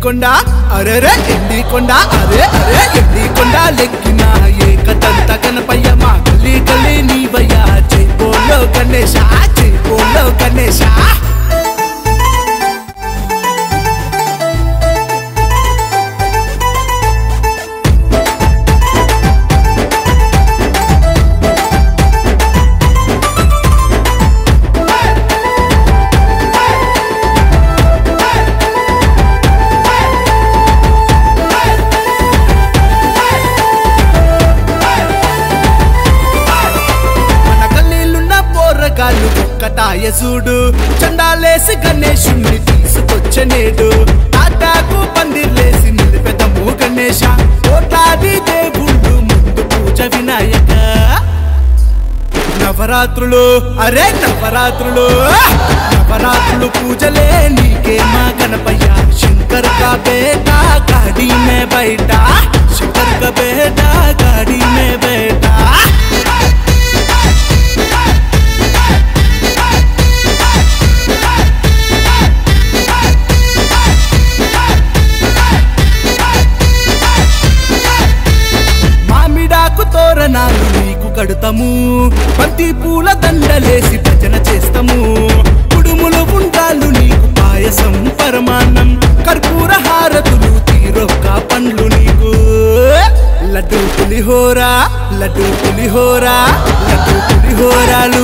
ఎండికొండ అరెరే ఎండికొండ అరే అరే ఎండికొండ లెక్కిన ఏకదంత గణపయ్య మా గల్లీ గల్లీ నీవయ్యా జై బోలో గణేశ జై బోలో గణేశ చూడు చండాలేసి గణేశుణ్ణి తీసుకొచ్చనేడు తాటాకు పందిర్లేసి నిలిపెదము గణేశ కోట్లాది దేవుళ్ళు ముందు పూజ వినాయక నవరాత్రులు అరే నవరాత్రులు నవరాత్రులు పూజలే నీకే మా గణపయ్య శంకర్ కా బేటా గాడి మే బైఠా శంకర్ కా బేటా గాడి మే బైఠా తోరణాలు నీకు కడుతాము బంతి పూల దండలేసి భజన చేస్తాము కుడుములు ఉండ్రాళ్ళు నీకు పాయసం పరమాన్నం కర్పూర హారతులు తీరొక్క పండ్లు నీకు లడ్డు పులిహోర లడ్డు పులిహోర లడ్డు పులిహోరాలు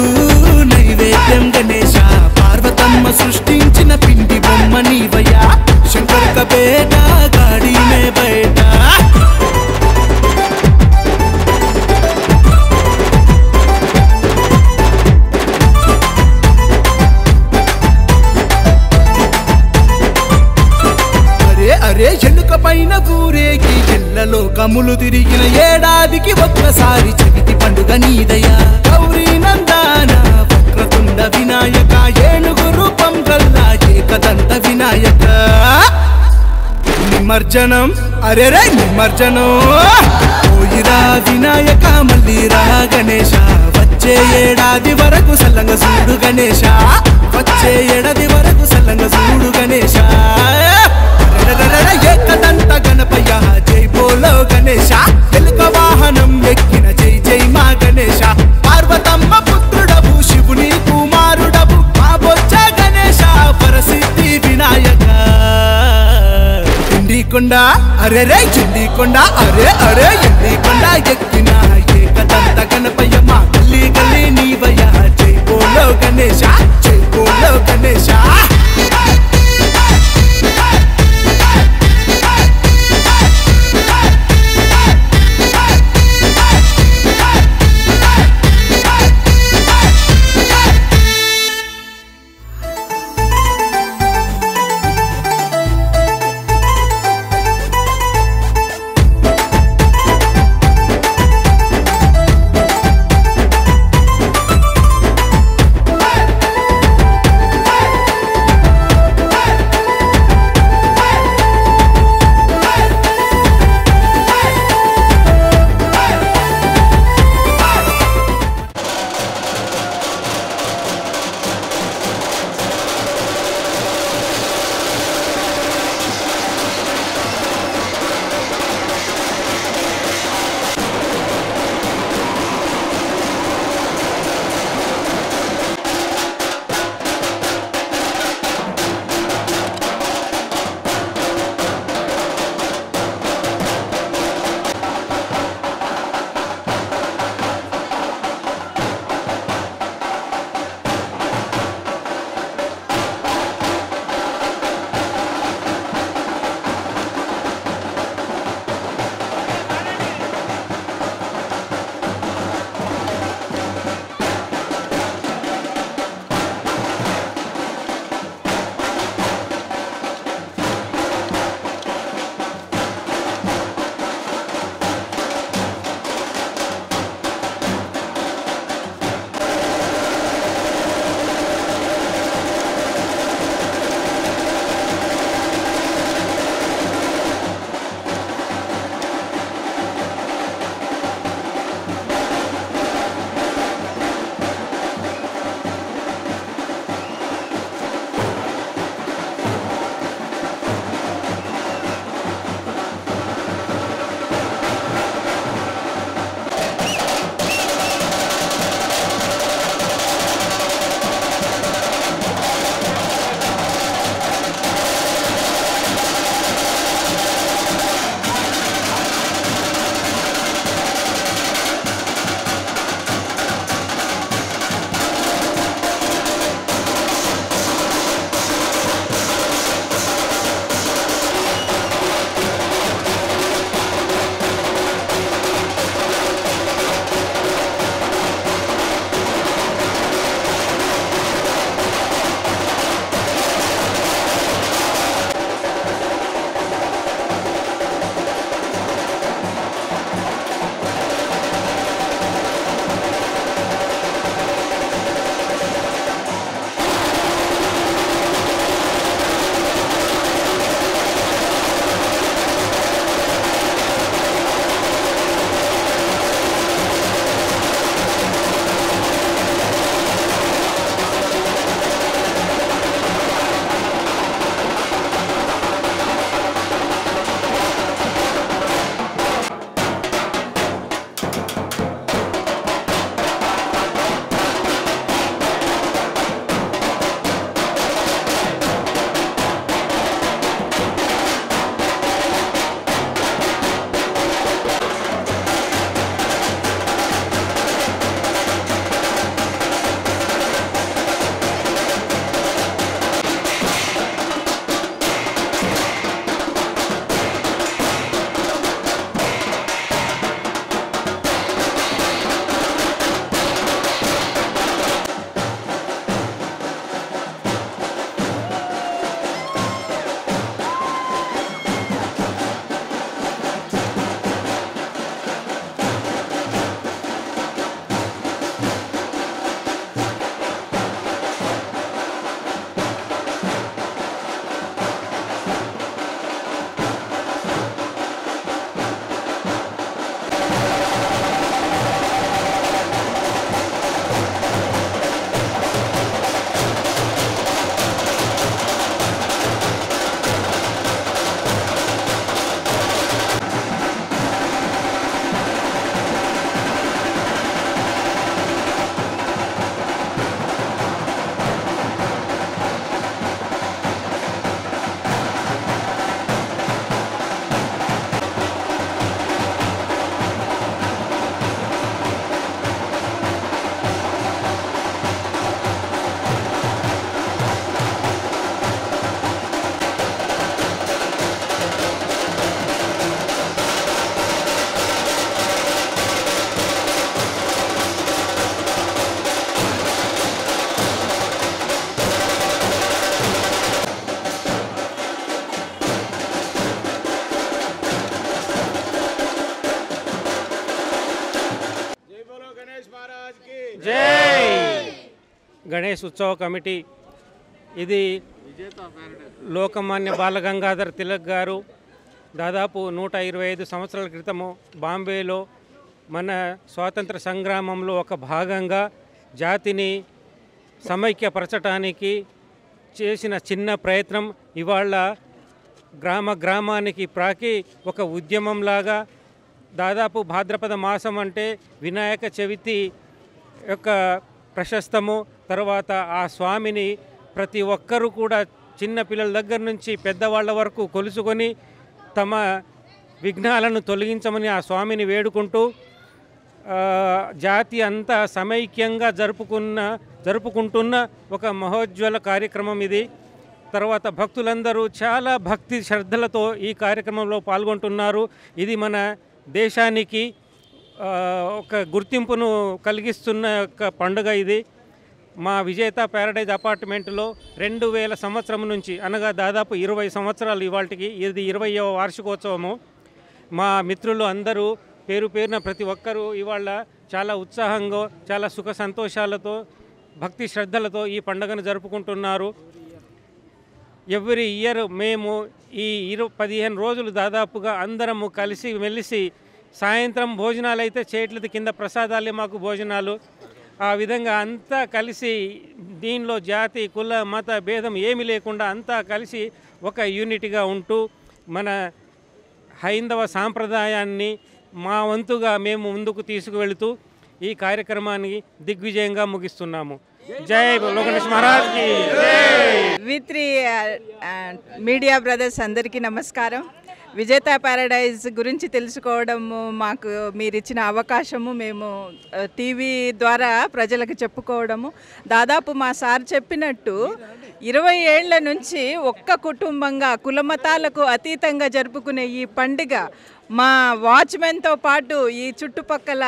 నైవేద్యం గణేశ పార్వతమ్మ సృష్టించిన పిండి బొమ్మ నీవయ్యా శంకర్ కా బేటా గాడి మే బైఠా ఎలుక పైన ఊరేగి ఎల్లలో కములు తిరిగిన ఏడాదికి ఒక్కసారి చవితి పండుగ నీదయ్యా గౌరీ నందాన వక్రతుండ వినాయక ఏనుగు రూపం గల్లా ఏకదంత వినాయక నిమజ్జనం అరెరే నిమజ్జనం పోయిరా వినాయక మళ్ళీరా గణేశ వచ్చే ఏడాది వరకు సల్లంగ చూడు గణేశ వచ్చే ఏడాది వరకు సల్లంగ చూడు గణేశ ఏకదంత గణపయ్య జై బోలో గణేశ ఎలుక వాహనం ఎక్కిన జై జై మా గణేశ పార్వతమ్మ పుత్రుడవు శివుని కుమారుడవు మా బొచ్చ గణేశ పరసిద్ధి వినాయక ఎండికొండ అరెరే ఎండికొండ అరే అరే ఎండికొండ ఎక్కిన ఏకదంత గణపయ్య మా గల్లీ గల్లీ నీవయ్య జై బోలో గణేశ జై బోలో గణేశ గణేష్ ఉత్సవ కమిటీ ఇది లోకమాన్య బాలగంగాధర్ తిలక్ గారు దాదాపు 125 సంవత్సరాల క్రితము బాంబేలో మన స్వాతంత్ర సంగ్రామంలో ఒక భాగంగా జాతిని సమైక్యపరచడానికి చేసిన చిన్న ప్రయత్నం ఇవాళ గ్రామానికి ప్రాకి ఒక ఉద్యమంలాగా దాదాపు భాద్రపద మాసం అంటే వినాయక చవితి యొక్క ప్రశస్తము. తర్వాత ఆ స్వామిని ప్రతి ఒక్కరూ కూడా చిన్న పిల్లల దగ్గర నుంచి పెద్దవాళ్ళ వరకు కొలుసుకొని తమ విఘ్నాలను తొలగించమని ఆ స్వామిని వేడుకుంటూ జాతి అంతా సమైక్యంగా జరుపుకుంటున్న ఒక మహోజ్వల కార్యక్రమం ఇది. తర్వాత భక్తులందరూ చాలా భక్తి శ్రద్ధలతో ఈ కార్యక్రమంలో పాల్గొంటున్నారు. ఇది మన దేశానికి ఒక గుర్తింపును కలిగిస్తున్న ఒక పండుగ ఇది. మా విజేత ప్యారడైజ్ అపార్ట్మెంట్లో 2000 సంవత్సరం నుంచి అనగా దాదాపు 20 సంవత్సరాలు ఇవాళకి ఇది 20వ వార్షికోత్సవము. మా మిత్రులు అందరూ పేరు పేరున ప్రతి ఒక్కరూ ఇవాళ చాలా ఉత్సాహంగా చాలా సుఖ సంతోషాలతో భక్తి శ్రద్ధలతో ఈ పండుగను జరుపుకుంటున్నారు. ఎవ్రీ ఇయర్ మేము ఈ 15 రోజులు దాదాపుగా అందరము కలిసి మెలిసి సాయంత్రం భోజనాలు అయితే చేయట్లేదు, కింద ప్రసాదాలే మాకు భోజనాలు. ఆ విధంగా అంతా కలిసి దీనిలో జాతి కుల మత భేదం ఏమీ లేకుండా అంతా కలిసి ఒక యూనిటీగా ఉంటూ మన హైందవ సాంప్రదాయాన్ని మా వంతుగా మేము ముందుకు తీసుకువెళుతూ ఈ కార్యక్రమాన్ని దిగ్విజయంగా ముగిస్తున్నాము. జై బోలో గణేష్ మహారాజ్ కి జై. V3 మీడియా బ్రదర్స్ అందరికీ నమస్కారం. విజేత ప్యారడైజ్ గురించి తెలుసుకోవడము మాకు మీరు ఇచ్చిన అవకాశము, మేము టీవీ ద్వారా ప్రజలకు చెప్పుకోవడము. దాదాపు మా సార్ చెప్పినట్టు 20 ఏళ్ల నుంచి ఒక్క కుటుంబంగా కులమతాలకు అతీతంగా జరుపుకునే ఈ పండుగ మా వాచ్మెన్తో పాటు ఈ చుట్టుపక్కల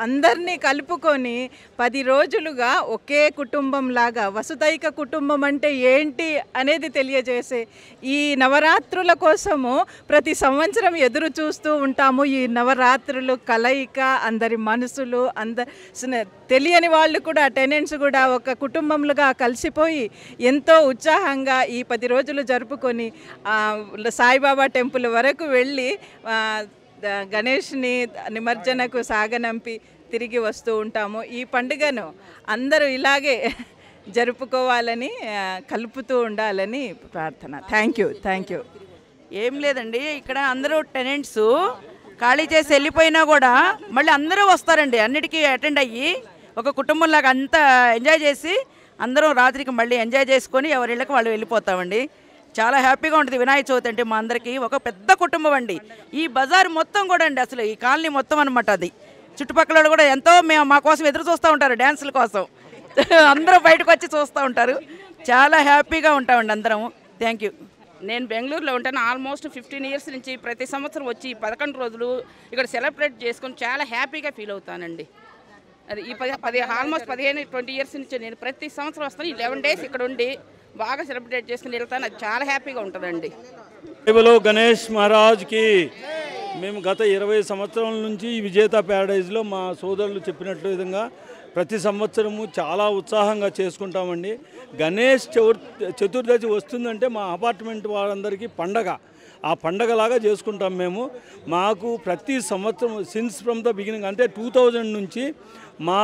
అందరినీ కలుపుకొని 10 రోజులుగా ఒకే కుటుంబంలాగా వసుదైక కుటుంబం అంటే ఏంటి అనేది తెలియజేసే ఈ నవరాత్రుల కోసము ప్రతి సంవత్సరం ఎదురు చూస్తూ ఉంటాము. ఈ నవరాత్రులు కలయిక, అందరి మనసులు తెలియని వాళ్ళు కూడా టెనెంట్స్ కూడా ఒక కుటుంబంలుగా కలిసిపోయి ఎంతో ఉత్సాహంగా ఈ 10 రోజులు జరుపుకొని సాయిబాబా టెంపుల్ వరకు వెళ్ళి గణేష్ని నిమజ్జనకు సాగనంపి తిరిగి వస్తూ ఉంటాము. ఈ పండుగను అందరూ ఇలాగే జరుపుకోవాలని, కలుపుతూ ఉండాలని ప్రార్థన. Thank you. ఏం లేదండి, ఇక్కడ అందరూ టెనెంట్స్ ఖాళీ చేసి వెళ్ళిపోయినా కూడా మళ్ళీ అందరూ వస్తారండి. అన్నిటికీ అటెండ్ అయ్యి ఒక కుటుంబంలాగా అంతా ఎంజాయ్ చేసి అందరం రాత్రికి మళ్ళీ ఎంజాయ్ చేసుకొని ఎవరిళ్ళకి వాళ్ళు వెళ్ళిపోతామండి. చాలా హ్యాపీగా ఉంటుంది. వినాయక చవితి అంటే మా అందరికీ ఒక పెద్ద కుటుంబం అండి. ఈ బజార్ మొత్తం కూడా అండి, అసలు ఈ కాలనీ మొత్తం అనమాట. అది చుట్టుపక్కల కూడా ఎంతో మా కోసం ఎదురు చూస్తూ ఉంటారు, డ్యాన్సుల కోసం. అందరూ బయటకు వచ్చి చూస్తూ ఉంటారు. చాలా హ్యాపీగా ఉంటామండి అందరం. Thank you. నేను బెంగళూరులో ఉంటాను. ఆల్మోస్ట్ 15 ఇయర్స్ నుంచి ప్రతి సంవత్సరం వచ్చి 11 రోజులు ఇక్కడ సెలబ్రేట్ చేసుకొని చాలా హ్యాపీగా ఫీల్ అవుతానండి. అది ఈ ఆల్మోస్ట్ 15-20 ఇయర్స్ నుంచి నేను ప్రతి సంవత్సరం వస్తాను. ఈ 11 డేస్ ఇక్కడ ఉండి బాగా సెలబ్రేట్ చేసుకుని వెళ్తాను. అది చాలా హ్యాపీగా ఉంటుందండి. బోలో గణేష్ మహారాజ్ కి. మేము గత 20 సంవత్సరాల నుంచి ఈ విజేత ప్యారడైజ్లో మా సోదరులు చెప్పినట్లు విధంగా ప్రతి సంవత్సరము చాలా ఉత్సాహంగా చేసుకుంటామండి. గణేష్ చతుర్దశి వస్తుందంటే మా అపార్ట్మెంట్ వాళ్ళందరికీ పండగ. ఆ పండగలాగా చేసుకుంటాం మేము. మాకు ప్రతి సంవత్సరం సిన్స్ ఫ్రమ్ ద బిగినింగ్ అంటే 2000 నుంచి మా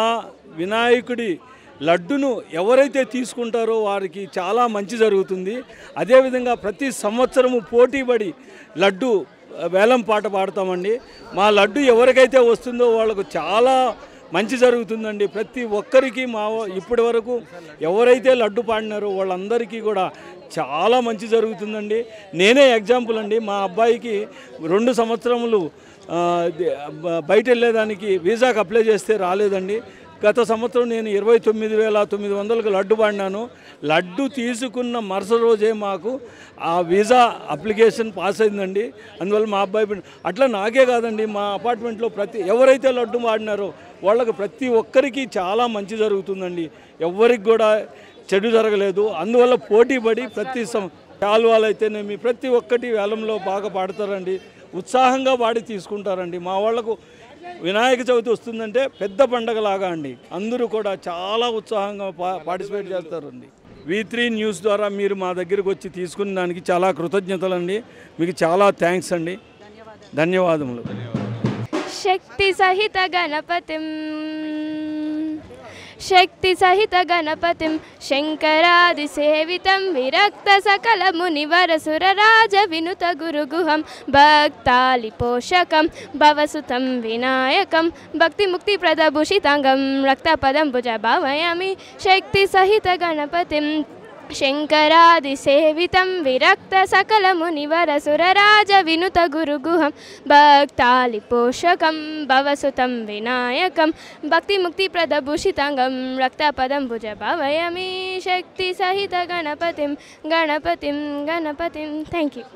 వినాయకుడి లడ్డును ఎవరైతే తీసుకుంటారో వారికి చాలా మంచి జరుగుతుంది. అదేవిధంగా ప్రతి సంవత్సరము పోటీపడి లడ్డు వేలం పాట పాడతామండి. మా లడ్డు ఎవరికైతే వస్తుందో వాళ్ళకు చాలా మంచి జరుగుతుందండి. ప్రతి ఒక్కరికి ఇప్పటి వరకు ఎవరైతే లడ్డు పాడినారో వాళ్ళందరికీ కూడా చాలా మంచి జరుగుతుందండి. నేనే ఎగ్జాంపుల్ అండి. మా అబ్బాయికి 2 సంవత్సరములు బయట వెళ్ళేదానికి వీసాకు అప్లై చేస్తే రాలేదండి. గత సంవత్సరం నేను 29,900కు లడ్డు పాడినాను. లడ్డు తీసుకున్న మరుసటి రోజే మాకు ఆ వీసా అప్లికేషన్ పాస్ అయిందండి. అందువల్ల మా అబ్బాయి అట్లా నాకే కాదండి, మా అపార్ట్మెంట్లో ఎవరైతే లడ్డు పాడినారో వాళ్ళకు ప్రతి ఒక్కరికి చాలా మంచి జరుగుతుందండి. ఎవరికి కూడా చెడు జరగలేదు. అందువల్ల పోటీపడి ప్రతి శాల్వాలు అయితేనేమి ప్రతి ఒక్కటి వేలంలో బాగా పాడతారండి. ఉత్సాహంగా పాడి తీసుకుంటారండి. మా వాళ్లకు వినాయక చవితి వస్తుందంటే పెద్ద పండగలాగా అండి. అందరూ కూడా చాలా ఉత్సాహంగా పార్టిసిపేట్ చేస్తారండి. V3 న్యూస్ ద్వారా మీరు మా దగ్గరికి వచ్చి తీసుకున్న దానికి చాలా కృతజ్ఞతలు అండి. మీకు చాలా థ్యాంక్స్ అండి. ధన్యవాదములు. శక్తి సహిత గణపతిం శక్తి సహిత గణపతిం శంకరాది సేవితం విరక్త సకల మునివరసుర రాజ వినుత గురుగుహం భక్తాలి పోషకం భవసుతం వినాయకం భక్తి ముక్తి ప్రదభూషితాంగం రక్తపదం భుజ భావయామి శక్తి సహిత గణపతిం శంకరాది సేవితం విరక్త సకల మునివరసుర రాజ వినుత గురుగుహం భక్తాలి పోషకం భవసుతం వినాయకం భక్తి ముక్తి ప్రదభూషితాంగం రక్తపదం భుజ భావయామి శక్తి సహిత గణపతిం గణపతిం గణపతిం. Thank you.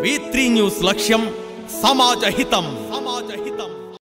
V3 న్యూస్ లక్ష్యం సమాజ హితం.